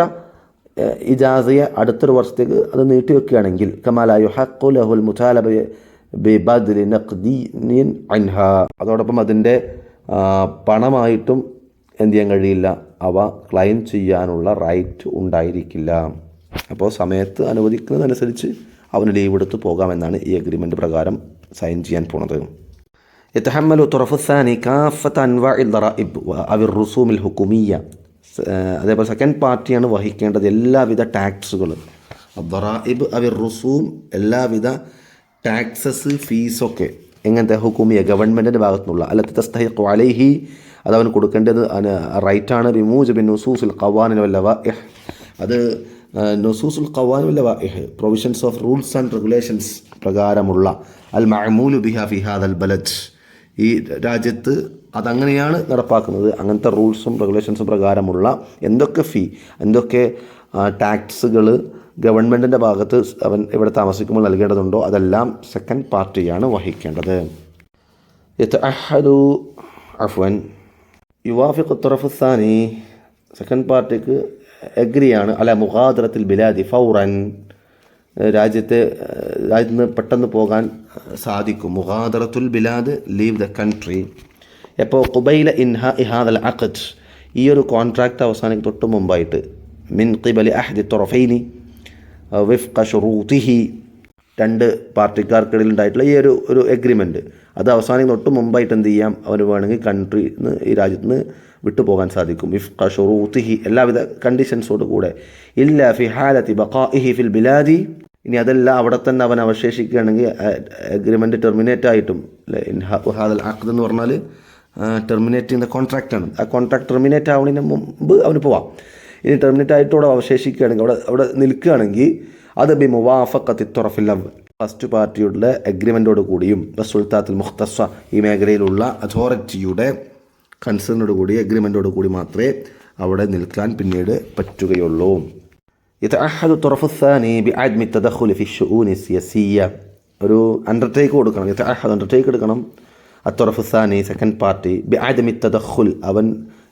ഇജാസയെ അടുത്തൊരു വർഷത്തേക്ക് അത് നീട്ടിവെക്കുകയാണെങ്കിൽ കമാല യുഹഖു ലഹുൽ മുതാലബ ബിബദ്ലി നഖ്ദിൻ അൻഹ അതോടൊപ്പം അതിൻ്റെ പണമായിട്ടും എന്ത് ചെയ്യാൻ കഴിയില്ല അവ ക്ലെയിം ചെയ്യാനുള്ള റൈറ്റ് ഉണ്ടായിരിക്കില്ല. അപ്പോൾ സമയത്ത് അനുവദിക്കുന്നതനുസരിച്ച് അവന് ലീവ് എടുത്ത് പോകാമെന്നാണ് ഈ അഗ്രിമെൻ്റ് പ്രകാരം സൈൻ ചെയ്യാൻ പോണത്. يتحمل الطرف الثاني كافة أنواع الضرائب أو الرسوم الحكومية. അതേപോലെ സെക്കൻഡ് പാർട്ടിയാണ് വഹിക്കേണ്ടത് എല്ലാവിധ ടാക്സുകൾ ദറായിബ് അവർ റുസൂം എല്ലാവിധ ടാക്സസ് ഫീസൊക്കെ എങ്ങനത്തെ ഹുക്കുമിയ ഗവൺമെൻറ്റിൻ്റെ ഭാഗത്തുനിന്നുള്ള അല്ലത്തി തസ്തഹിഖു അലൈഹി അത് അവന് കൊടുക്കേണ്ടത് റൈറ്റാണ്. ബിമൂജിബി നുസൂസുൽ ഖവാനിൻ വൽ ലവാഇഹ് അത് നുസൂസുൽ ഖവാനിൻ വൽ ലവാഇഹ് provisions of rules and regulations പ്രകാരമുള്ള അൽ മഅമൂലു ബിഹാ ഫി ഹാദൽ ബലദ് ഈ രാജ്യത്ത് അതങ്ങനെയാണ് നടപ്പാക്കുന്നത്. അങ്ങനത്തെ റൂൾസും റെഗുലേഷൻസും പ്രകാരമുള്ള എന്തൊക്കെ ടാക്സുകൾ ഗവൺമെൻറ്റിൻ്റെ ഭാഗത്ത് അവൻ ഇവിടെ താമസിക്കുമ്പോൾ നൽകേണ്ടതുണ്ടോ അതെല്ലാം സെക്കൻഡ് പാർട്ടിയാണ് വഹിക്കേണ്ടത്. യുവാഫിഖു ത്വറഫു സാനി സെക്കൻഡ് പാർട്ടിക്ക് എഗ്രിയാണ് അല മുഗാദറത്തിൽ ബിലാദി ഫൗറൻ രാജ്യത്ത് നിന്ന് പെട്ടെന്ന് പോകാൻ സാധിക്കും. മുഗാദറത്തുൽ ബിലാദ് ലീവ് ദ കൺട്രി. എപ്പോൾ ഖുബൈല ഇൻഹാ ഇഹാദൽ അഖദ് ഈ ഒരു കോൺട്രാക്റ്റ് അവസാനിക്ക് തൊട്ട് മുമ്പായിട്ട് മിൻ ഖിബലി അഹ്ദി ത്വറഫൈനി വിഫ്ഖ ശുറൂതിഹി രണ്ട് പാർട്ടിക്കാർക്കിടയിൽ ഉണ്ടായിട്ടുള്ള ഈ ഒരു എഗ്രിമെൻറ്റ് അത് അവസാനിക്കുന്ന തൊട്ട് മുമ്പായിട്ട് എന്ത് ചെയ്യാം അവന് വേണമെങ്കിൽ ഈ രാജ്യത്ത് നിന്ന് വിട്ടുപോകാൻ സാധിക്കും. വിഫ്ഖ ശുറൂതിഹി എല്ലാവിധ കണ്ടീഷൻസോട് കൂടെ. ഇല്ല ഫി ഹാലത്തി ബഖാഇഹി ഫിൽ ബിലാദി ഇനി അതല്ല അവിടെ തന്നെ അവൻ അവശേഷിക്കുകയാണെങ്കിൽ എഗ്രിമെൻറ്റ് ടെർമിനേറ്റ് ആയിട്ടും ഹാദൽ അഖ്ദ് എന്ന് പറഞ്ഞാൽ ടെർമിനേറ്റ് ചെയ്യുന്ന കോൺട്രാക്റ്റാണ്. ആ കോൺട്രാക്ട് ടെർമിനേറ്റ് ആവുന്നതിന് മുമ്പ് അവന് പോവാം. ഇനി ടെർമിനേറ്റ് ആയിട്ടോടെ അവശേഷിക്കുകയാണെങ്കിൽ അവിടെ നിൽക്കുകയാണെങ്കിൽ അത് ബി മുവാഫഖത്തി ത്വറഫിൽ അവ്വൽ ഫസ്റ്റ് പാർട്ടിയുടെ എഗ്രിമെൻറ്റോട് കൂടിയും സുൽത്താത്തുൽ മുഖ്തസ്സ ഈ മേഖലയിലുള്ള അതോറിറ്റിയുടെ കൺസേണോട് കൂടി എഗ്രിമെൻറ്റോട് കൂടി മാത്രമേ അവിടെ നിൽക്കാൻ പിന്നീട് പറ്റുകയുള്ളൂ. يتعهد الطرف الثاني بعدم التدخل في الشؤون السياسية ഒരു അണ്ടർടേക്ക് കൊടുക്കണം. അണ്ടർടേക്ക് എടുക്കണം الطرف الثاني സെക്കൻഡ് പാർട്ടി بعدم التدخل അവൻ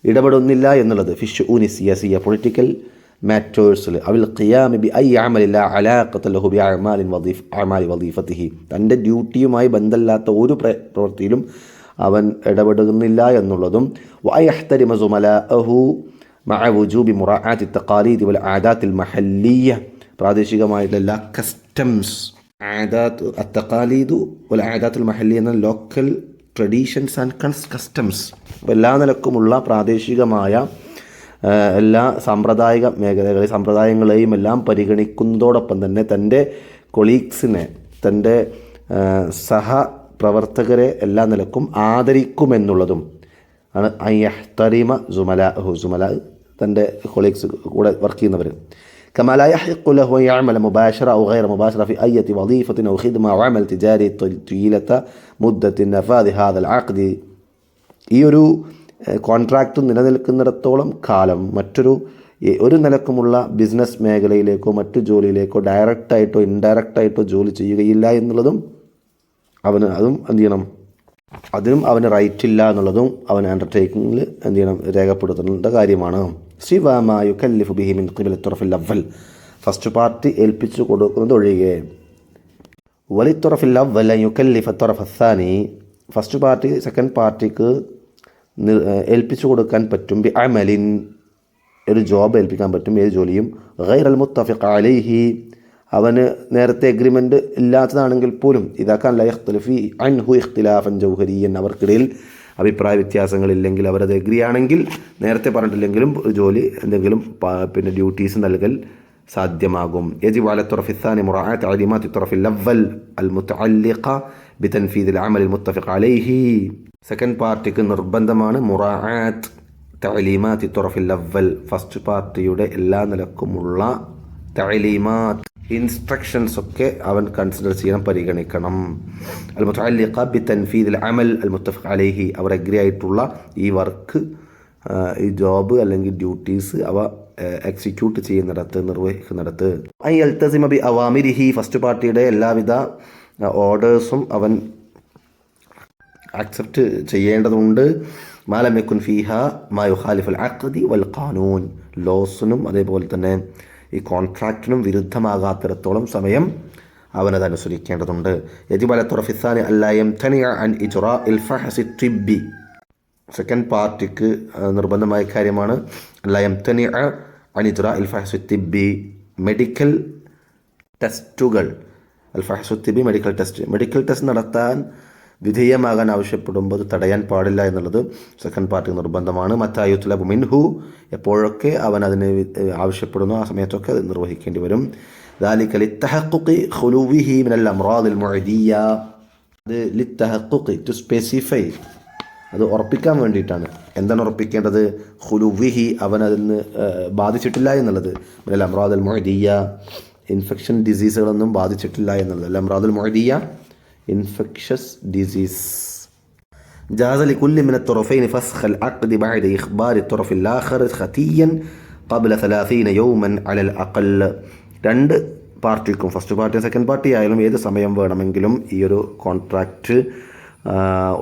ഇടപെടുന്നില്ല എന്നുള്ളത് في الشؤون السياسية പൊളിറ്റിക്കൽ മാറ്റേഴ്സിൽ അവിൽ ഖിയാം ബിഅയി അമൽ ലാ അലാഖത ലഹു ബിഅഅമാലി വദീഫതിഹി തൻ്റെ ഡ്യൂട്ടിയുമായി ബന്ധമില്ലാത്ത ഒരു പ്രവൃത്തിയിലും അവൻ ഇടപെടുന്നില്ല എന്നുള്ളതും വയഹ്തരിമ സുമലാഅഹു മഅ വുജൂബി മുറാഅത്തി തഖാലീദ് വൽ ആദാത്തിൽ മഹല്ലിയ പ്രാദേശികമായിട്ടുള്ള എല്ലാ കസ്റ്റംസ് ആദാത്ത് അത്തഖാലീദ് വൽ ആദാത്തുൽ മഹല്ലിയ എന്ന ലോക്കൽ ട്രഡീഷൻസ് ആൻഡ് കസ്റ്റംസ് എല്ലാ നിലക്കുമുള്ള പ്രാദേശികമായ എല്ലാ സാമ്പ്രദായിക സമ്പ്രദായങ്ങളെയും എല്ലാം പരിഗണിക്കുന്നതോടൊപ്പം തന്നെ തൻ്റെ കൊളീഗ്സിനെ തൻ്റെ സഹപ്രവർത്തകരെ എല്ലാ നിലക്കും ആദരിക്കുമെന്നുള്ളതും ആണ്. അയ്യഹ്തരിമ സുമല തൻ്റെ കൊളീഗ്സ് കൂടെ വർക്ക് ചെയ്യുന്നവർ كما لا يحق له أن يعمل مباشرة أو غير مباشرة في أي وظيفة أو خدمة أو عمل تجاري طيلة مدة نفاذ هذا العقد ഈ ഒരു കോൺട്രാക്റ്റ് നിലനിൽക്കുന്നിടത്തോളം കാലം ഒരു നിലക്കുമുള്ള ബിസിനസ് മേഖലയിലേക്കോ മറ്റു ജോലിയിലേക്കോ ഡയറക്റ്റായിട്ടോ ഇൻഡയറക്റ്റായിട്ടോ ജോലി ചെയ്യുകയില്ല എന്നുള്ളതും അതും എന്ത് ചെയ്യണം അതിനും അവന് റൈറ്റ് ഇല്ല എന്നുള്ളതും അവൻ അണ്ടർടേക്കിങ്ങിൽ എന്ത് ചെയ്യണം, രേഖപ്പെടുത്തേണ്ട കാര്യമാണ്. സിവാമാ യുകല്ലിഫു ബിഹി മിൻ ഖിബലി തുറഫിൽ അവ്വൽ, ഫസ്റ്റ് പാർട്ടി ഏൽപ്പിച്ചു കൊടുക്കുന്നത് ഒഴികെ. വലി തുറഫിൽ അവ്വൽ യുകല്ലിഫ തുറഫ അസ്സാനി, ഫസ്റ്റ് പാർട്ടി സെക്കൻഡ് പാർട്ടിക്ക് ഏൽപ്പിച്ചു കൊടുക്കാൻ പറ്റും. ബി അമലിൻ, ഒരു ജോബ് ഏൽപ്പിക്കാൻ പറ്റും, ഏത് ജോലിയും. ഗൈറൽ മുത്തഫിഖ് അലൈഹി, അവന് നേരത്തെ എഗ്രിമെൻ്റ് ഇല്ലാത്തതാണെങ്കിൽ പോലും. ഇതാക്കാൻ ല യഖ്തലിഫി അൻഹു ഇഖ്തിലാഫൻ ജൗഹരിയൻ, അവർക്കിടയിൽ അഭിപ്രായ വ്യത്യാസങ്ങളില്ലെങ്കിൽ, അവരത് എഗ്രി ആണെങ്കിൽ, നേരത്തെ പറഞ്ഞിട്ടില്ലെങ്കിലും ഒരു ജോലി എന്തെങ്കിലും പിന്നെ ഡ്യൂട്ടീസ് നൽകൽ സാധ്യമാകും. യജിബു അല തുറഫി الثاني مراعاة تعليمات الطرف الأول المتعلقة بتنفيذ العمل المتفق عليه. സെക്കൻഡ് പാർട്ടിക്ക് നിർബന്ധമാണ് മുറാഅത്ത് തഅലീമാത്തി തുറഫിൽ അവ്വൽ, ഫസ്റ്റ് പാർട്ടിയുടെ എല്ലാ നിലക്കുമുള്ള തഅലീമാത്ത് ഇൻസ്ട്രക്ഷൻസ് ഒക്കെ അവൻ കൺസിഡർ ചെയ്യണം, പരിഗണിക്കണം. അൽ മുതഅല്ലിഖ ബി തൻഫീദിൽ അമൽ അൽ മുത്തഫഖ് അലൈഹി, അവർ അഗ്രി ആയിട്ടുള്ള ഈ വർക്ക്, ഈ ജോബ് അല്ലെങ്കിൽ ഡ്യൂട്ടീസ് അവ എക്സിക്യൂട്ട് ചെയ്യുന്നിടത്ത്, നിർവഹിക്കുന്നിടത്ത്. ഐ യൽതസിമ ബി അവാമിരിഹി, ഫസ്റ്റ് പാർട്ടിയുടെ എല്ലാവിധ ഓർഡേഴ്സും അവൻ അക്സെപ്റ്റ് ചെയ്യേണ്ടതുണ്ട്. മാലം യകുൻ ഫീഹ മാ യുഖാലിഫുൽ അഖ്ദി വൽ ഖാനൂൻ, ലോസിനും അതേപോലെ തന്നെ ഈ കോൺട്രാക്റ്റിനും വിരുദ്ധമാകാത്തിടത്തോളം സമയം അവനത് അനുസരിക്കേണ്ടതുണ്ട്. യജിബു അല തുറഫി الثاني അല്ലാ യംതനിഅ അൻ ഇജ്റാഇൽ ഫഹ്സി തിബ്ബി, സെക്കൻഡ് പാർട്ടിക്ക് നിർബന്ധമായ കാര്യമാണ് അല്ലാ യംതനിഅ അൻ ഇജ്റാഇൽ ഫഹ്സി തിബ്ബി, മെഡിക്കൽ ടെസ്റ്റുകൾ. അൽ ഫഹ്സു തിബ്ബി മെഡിക്കൽ ടെസ്റ്റ് നടത്താൻ വിധേയമാകാൻ ആവശ്യപ്പെടുമ്പോൾ അത് തടയാൻ പാടില്ല എന്നുള്ളത് സെക്കൻഡ് പാർട്ടിക്ക് നിർബന്ധമാണ്. മത്തായുത്ലബു മിൻഹു, എപ്പോഴൊക്കെ അവൻ അതിന് ആവശ്യപ്പെടുന്നു ആ സമയത്തൊക്കെ അത് നിർവഹിക്കേണ്ടി വരും. ദാലിക ലിത്തഹഖുഖി ഖുലൂവിഹി മിനൽ അംറാദിൽ മുഅദിയ, അത് ലിത്തഹഖുഖി, ടു സ്പെസിഫൈ, അത് ഉറപ്പിക്കാൻ വേണ്ടിയിട്ടാണ്. എന്താണ് ഉറപ്പിക്കേണ്ടത്? ഖുലൂവിഹി, അവൻ അതിന് ബാധിച്ചിട്ടില്ല എന്നുള്ളത്. മിനൽ അംറാദിൽ മുഅദിയ, ഇൻഫെക്ഷൻ ഡിസീസുകളൊന്നും ബാധിച്ചിട്ടില്ല എന്നുള്ളത്. അൽ അംറാദുൽ മുഅദിയ, infectious disease. جاز لكل من الطرفين فسخ العقد بعد إخبار الطرف الآخر ختيا قبل 30 يوما على الأقل. രണ്ട് പാർട്ടിക്കും, ഫസ്റ്റ് പാർട്ടി സെക്കൻഡ് പാർട്ടി ആയാലും ഏത് സമയം വേണമെങ്കിലും ഈ ഒരു കോൺട്രാക്റ്റ്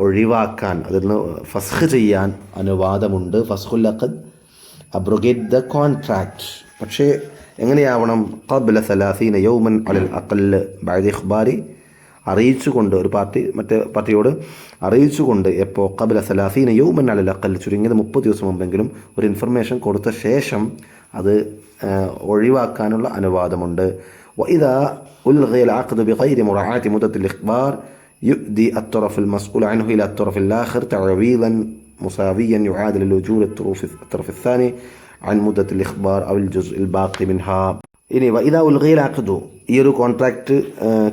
ഒഴിവാക്കാൻ, അതിന് ഫസ്ഖ് ചെയ്യാൻ അനുവാദമുണ്ട്. ഫസ്ഖുൽ അഖദ്, അബ്രോഗേറ്റ് ദ കോൺട്രാക്റ്റ്. പക്ഷേ എങ്ങനെയാവണം? ഖബ്ല 30 യൗമൻ അലൽ അഖൽ, ബഅദ ഇഖ്ബാരി, അറിയിച്ചുകൊണ്ട്, ഒരു പാർട്ടി മറ്റേ പാർട്ടിയോട് അറിയിച്ചുകൊണ്ട്. എപ്പോൾ? ഖബ്ല 30 യൗമൻ അലൽ അഖൽ, ചുരുങ്ങിയത് 30 ദിവസം മുമ്പെങ്കിലും ഒരു ഇൻഫർമേഷൻ കൊടുത്ത ശേഷം അത് ഒഴിവാക്കാനുള്ള അനുവാദമുണ്ട്. وإذا ألغي العقد بغير مراعاة مدة الإخبار يؤدي الطرف المسؤول عنه إلى الطرف الآخر تعويضا مساويا يعادل الأجور الطرف الثاني عن مدة الإخبار أو الجزء الباقي منها. ഇനി വഇദാ ഉൽഗിയ അഖ്ദു, ഈ ഒരു കോൺട്രാക്റ്റ്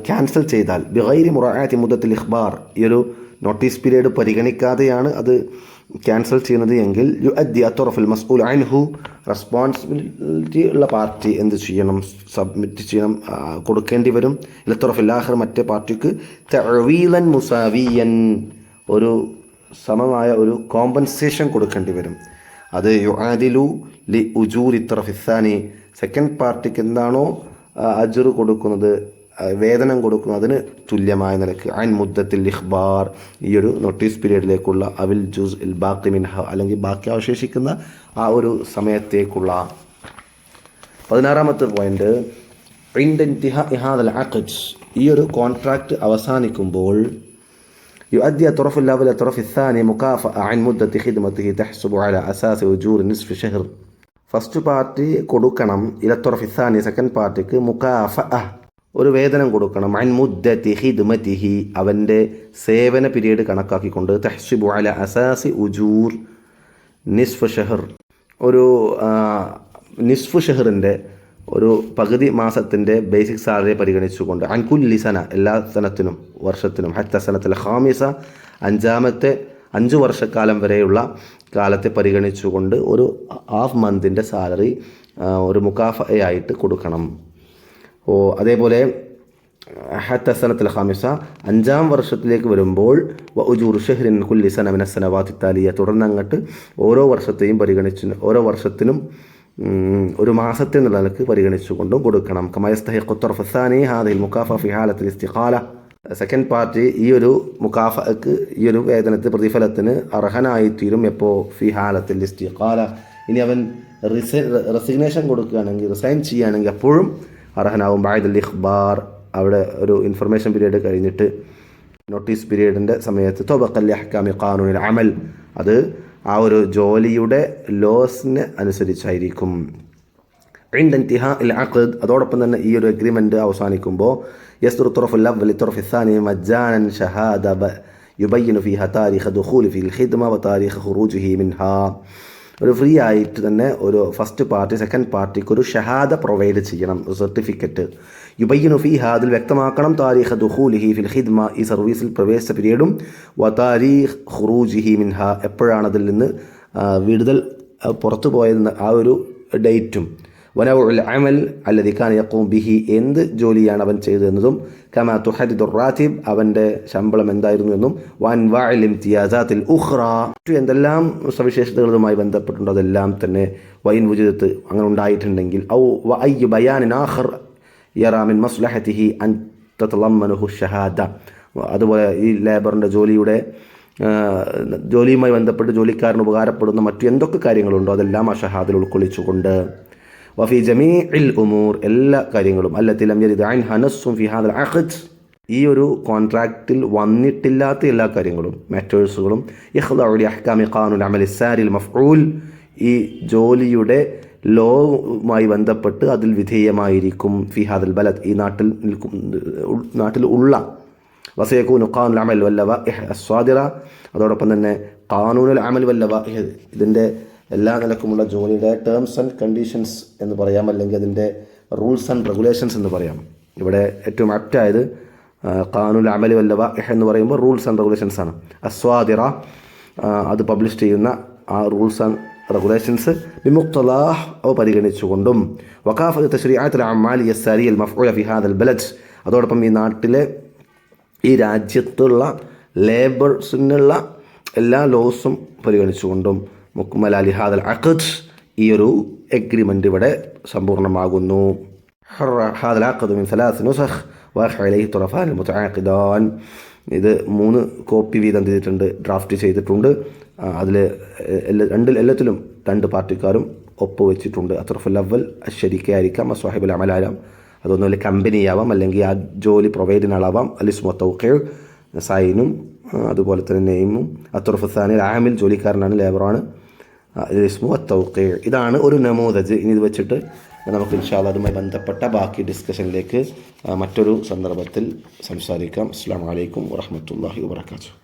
ക്യാൻസൽ ചെയ്താൽ, ബിഗൈരി മുറാഅത്തി മുദ്ദത്തിൽ ഇഖ്ബാർ, ഈ ഒരു നോട്ടീസ് പീരീഡ് പരിഗണിക്കാതെയാണ് അത് ക്യാൻസൽ ചെയ്യുന്നത് എങ്കിൽ, യുഅദ്ദി അത്റഫുൽ മസ്ഊൽ അൻഹു, റെസ്പോൺസിബിലിറ്റി ഉള്ള പാർട്ടി എന്ത് ചെയ്യണം? സബ്മിറ്റ് ചെയ്യണം, കൊടുക്കേണ്ടി വരും. ഇലത്തുറഫിൽ ആഖിർ, മറ്റേ പാർട്ടിക്ക് തഅവീലൻ മുസാവിയൻ, ഒരു സമമായ ഒരു കോമ്പൻസേഷൻ കൊടുക്കേണ്ടി വരും. അത് യുആദിലു ലി ഉജൂരി തറഫി الثاني, സെക്കൻഡ് പാർട്ടിക്ക് എന്താണോ അജ്ർ കൊടുക്കുന്നത്, വേതനം കൊടുക്കുന്നത്, അതിന് തുല്യമായ നിലക്ക്. അൻ മുദ്ദത്തിൽ ഇഖ്ബാർ, ഈ ഒരു നോട്ടീസ് പീരീഡിലേക്കുള്ള, അവിൽ ജുസ് ഇൽ ബാഖി മിൻഹ, അല്ലെങ്കിൽ ബാക്കി അവശേഷിക്കുന്ന ആ ഒരു സമയത്തേക്കുള്ള. 16ാമത്തെ പോയിന്റ്, ഇൻദ ഇന്തിഹാഇ ഹാദൽ അഖ്ദ്, ഈ ഒരു കോൺട്രാക്റ്റ് അവസാനിക്കുമ്പോൾ, يؤدي الطرف الأول إلى الطرف الثاني مكافأة عن مدة خدمته تحسب على أساس أجور نصف شهر. ഫസ്റ്റ് പാർട്ടി കൊടുക്കണം ഇലത്തുറഫി الثاني, സെക്കൻഡ് പാർട്ടിക്ക് മുകാഫഅ, ഒരു വേതനം കൊടുക്കണം. അൻ മുദ്ദത്തി ഖിദ്മതിഹി, അവൻ്റെ സേവന പീരീഡ് കണക്കാക്കിക്കൊണ്ട്. തഹ്സിബു അല അസാസി ഉജൂർ നിസ്ഫ് ഷഹർ, ഒരു നിസ്ഫ് ഷഹറിൻ്റെ, ഒരു പകുതി മാസത്തിൻ്റെ ബേസിക് സാലറി പരിഗണിച്ചുകൊണ്ട്. അൻ കുല്ലി സന, എല്ലാ സനത്തിനും, വർഷത്തിനും. ഹത്ത സനത്തുൽ ഖാമിസ, അഞ്ചാമത്തെ 5 വർഷക്കാലം വരെയുള്ള കാലത്തെ പരിഗണിച്ചുകൊണ്ട് ഒരു ഹാഫ് മന്തിൻ്റെ സാലറി ഒരു മുകാഫയായിട്ട് കൊടുക്കണം. അതേപോലെ ഹത്ത സനത്തുൽ ഖാമിസ, 5ാം വർഷത്തിലേക്ക് വരുമ്പോൾ ഉജൂർ ഷഹ്റിൻ കുല്ലി സന മിന സനവാത്തി താലിയ, തുടർന്നങ്ങോട്ട് ഓരോ വർഷത്തെയും പരിഗണിച്ച്, ഓരോ വർഷത്തിനും ഒരു മാസത്തെ നിലക്ക് പരിഗണിച്ചുകൊണ്ടും കൊടുക്കണം. കമാ യസ്തഹിഖു الطرف الثاني هذه المكافأة في حالة الاستقالة, സെക്കൻഡ് പാർട്ടി ഈ ഒരു മുക്കാഫക്ക്, ഈ ഒരു വേതനത്തിന് പ്രതിഫലത്തിന് അർഹനായിത്തീരും എപ്പോൾ? ഫി ഹാലത്തിൽ ഇസ്തിഖാല, ഇനി അവൻ റെസിഗ്നേഷൻ കൊടുക്കുകയാണെങ്കിൽ, റിസൈൻ ചെയ്യുകയാണെങ്കിൽ അപ്പോഴും അർഹനാവും. ബഅദൽ ഇഖ്ബാർ, അവിടെ ഒരു ഇൻഫർമേഷൻ പീരീഡ് കഴിഞ്ഞിട്ട് നോട്ടീസ് പീരീഡിൻ്റെ സമയത്ത്. തൊബഖൽ അഹ്കാമി ഖാനൂനിൽ അമൽ, അത് ആ ഒരു ജോലിയുടെ ലോസിന് അനുസരിച്ചായിരിക്കും. عند انتهاء العقد, അതോടൊപ്പം തന്നെ ഈ ഒരു എഗ്രിമെൻ്റ് അവസാനിക്കുമ്പോൾ يصدر الطرف الأول للطرف الثاني مجانا شهادة يبين فيها تاريخ دخوله في الخدمة وتاريخ خروجه منها. ഒരു ഫ്രീ ആയിട്ട് തന്നെ ഒരു ഫസ്റ്റ് പാർട്ടി സെക്കൻഡ് പാർട്ടിക്ക് ഒരു ഷഹാദ പ്രൊവൈഡ് ചെയ്യണം, സർട്ടിഫിക്കറ്റ്. യുബയ്യനു ഫീഹ, അതിൽ വ്യക്തമാക്കണം താരീഖ് ദുഖൂലിഹി ഫിൽ ഖിദ്മ, ഈ സർവീസിൽ പ്രവേശിച്ച പീരീഡും, വ താരീഖ് ഖുറൂജിഹി മിൻഹ, എപ്പോഴാണ് അതിൽ നിന്ന് വിടുതൽ പുറത്തു പോയതെന്ന് ആ ഒരു ഡേറ്റും. വനഉൽ അമൽ അല്ലദി കാന യഖൂം ബിഹി, എന്ത് ജോലിയാണ് അവൻ ചെയ്തതെന്നതും. കമാ തുഹദ്ദിദുർ റാത്തിബ്, അവൻ്റെ ശമ്പളം എന്തായിരുന്നു എന്നും. വഅൻവാഇൽ ഇംതിയാസാത്തിൽ ഉഖ്റ, എന്തെല്ലാം സവിശേഷതകളുമായി ബന്ധപ്പെട്ടുണ്ടോ അതെല്ലാം തന്നെ. വൈൻ വുജൂദത്ത്, അങ്ങനെ ഉണ്ടായിട്ടുണ്ടെങ്കിൽ. ഔ വഅയ്യു ബയാനിൻ ആഖർ യറാ മിൻ മസ്ലഹതിഹി അൻ തതളമ്മനഹു ഷഹാദ, അതുപോലെ ഈ ലേബറിൻ്റെ ജോലിയുമായി ബന്ധപ്പെട്ട് ജോലിക്കാരന് ഉപകാരപ്പെടുന്ന മറ്റു എന്തൊക്കെ കാര്യങ്ങളുണ്ടോ അതെല്ലാം ആ ഷഹാദിൽ ഉൾക്കൊള്ളിച്ചുകൊണ്ട്. വഫി ജമീഇൽ ഉമൂർ, എല്ലാ കാര്യങ്ങളും. അല്ലത്തി ലം യരിദ് അൻഹാ നസ്സുൻ ഫി ഹാദൽ അഖദ്, ഈ ഒരു കോൺട്രാക്റ്റിൽ വന്നിട്ടില്ലാത്ത എല്ലാ കാര്യങ്ങളും, മാറ്റേഴ്സുകളും. ഇഖ്ളഉ ലി അഹ്കാമി ഖാനൂൻ അമൽ സാരിൽ മഫ്ഊൽ, ഈ ജോലിയുടെ ലോവുമായി ബന്ധപ്പെട്ട് അതിൽ വിധേയമായിരിക്കും. ഫി ഹാദൽ ബലദ്, ഈ നാട്ടിൽ ഉള്ള. വസയകൂനു ഖാനുൽ അമൽ വല്ലവാഇഹ് അസ്വാദിറ, അതോടൊപ്പം തന്നെ ഖാനൂനുൽ അമൽ വല്ലവാഇഹ്, ഇതിൻ്റെ എല്ലാ നിലക്കുമുള്ള ജോലിയുടെ ടേംസ് ആൻഡ് കണ്ടീഷൻസ് എന്ന് പറയാം, അല്ലെങ്കിൽ അതിൻ്റെ റൂൾസ് ആൻഡ് റെഗുലേഷൻസ് എന്ന് പറയാം. ഇവിടെ ഏറ്റവും ആപ്റ്റായത് ഖാനുൽ അമൽ വല്ലവാഇഹ് എന്ന് പറയുമ്പോൾ റൂൾസ് ആൻഡ് റെഗുലേഷൻസ് ആണ്. അസ്വാദിറ, അത് പബ്ലിഷ് ചെയ്യുന്ന ആ റൂൾസ് ആൻഡ് റെഗുലേഷൻസ് ബിമുഖ്തലാഹ് അവ പരിഗണിച്ചുകൊണ്ടും. വഖാഫത്ത് തശ്രീഅത്തുൽ അഅമാലി യസ്സാരിയൽ മഫ്ഊല ഫി ഹാദൽ ബലദ്, അതോടൊപ്പം ഈ നാട്ടിലെ ഈ രാജ്യത്തുള്ള ലേബേഴ്സിനുള്ള എല്ലാ ലോസും പരിഗണിച്ചുകൊണ്ടും. മുക്മൽ അലി ഹാദൽ അഖദ്, ഈ ഒരു എഗ്രിമെൻ്റ് ഇവിടെ സമ്പൂർണ്ണമാകുന്നു. ഹാദൽ അഖദ് മിൻ സലാസ് നുസഖ് വഖഅ ഇലൈഹി തുറഫാൻ മുതആഖിദാൻ, ഇത് 3 കോപ്പി വീതം ചെയ്തിട്ടുണ്ട്, ഡ്രാഫ്റ്റ് ചെയ്തിട്ടുണ്ട്. അതിൽ എല്ലാത്തിലും 2 പാർട്ടിക്കാരും ഒപ്പുവെച്ചിട്ടുണ്ട്. അത്റഫുൽ അവൽ അശ്ശരീക്കയായിരിക്കാം, അസ്വാഹിബുൽ അമലായാം, അതൊന്നുമില്ല കമ്പനിയാവാം, അല്ലെങ്കിൽ ആ ജോലി പ്രൊവൈഡിനാളാവാം. അലിസ്മു തൗഖീർ, സൈനും അതുപോലെ തന്നെ നെയിമും. അത്റഫു സാനി ആമിൽ, ജോലിക്കാരനാണ്, ലേബറാണ്. അലിസ്മു തൗഖീർ, ഇതാണ് ഒരു നമൂദജ്. ഇനി ഇത് വെച്ചിട്ട് നമുക്ക് ഇൻഷാ അല്ലാഹ് അതുമായി ബന്ധപ്പെട്ട ബാക്കി ഡിസ്കഷനിലേക്ക് മറ്റൊരു സന്ദർഭത്തിൽ സംസാരിക്കാം. അസ്സലാമു അലൈക്കും വറഹ്മത്തുള്ളാഹി വബറകാതുഹു.